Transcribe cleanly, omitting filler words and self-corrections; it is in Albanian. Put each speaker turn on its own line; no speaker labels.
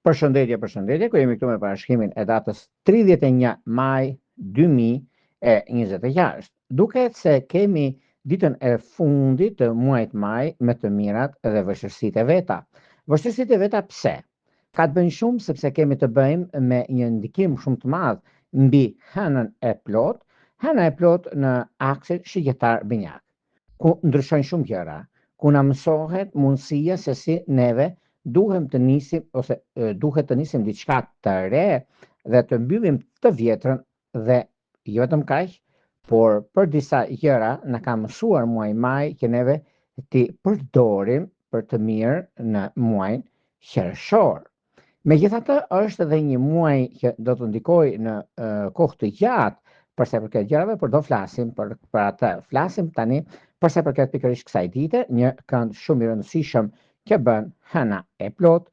Përshëndetje, ku jemi këtu me parashkimin e datës 31 maj 2026. Duket se kemi ditën e fundit të muajit maj me të mirat dhe vështirësitë e veta. Vështirësitë e veta pse? Ka të bëjnë shumë sepse kemi të bëjmë me një ndikim shumë të madh mbi hënën e plot, hëna e plot në aksin shigjetar-binjak, ku ndryshojnë shumë gjëra, ku na mësohet mundësia se si neve duhet të nisim diçka të re dhe të mbyllim të vjetrën dhe jo vetëm kaq, por për disa gjëra na ka mësuar muaji maj që neve ti përdorim për të mirë në muajin qershor. Megjithatë, është edhe një muaj që do të ndikojë në kohë të gjatë për sa i përket gjërave, por do flasim për atë. Flasim tani për sa i përket pikërisht kësaj dite, një kënd shumë i rëndësishëm që bën hëna e plot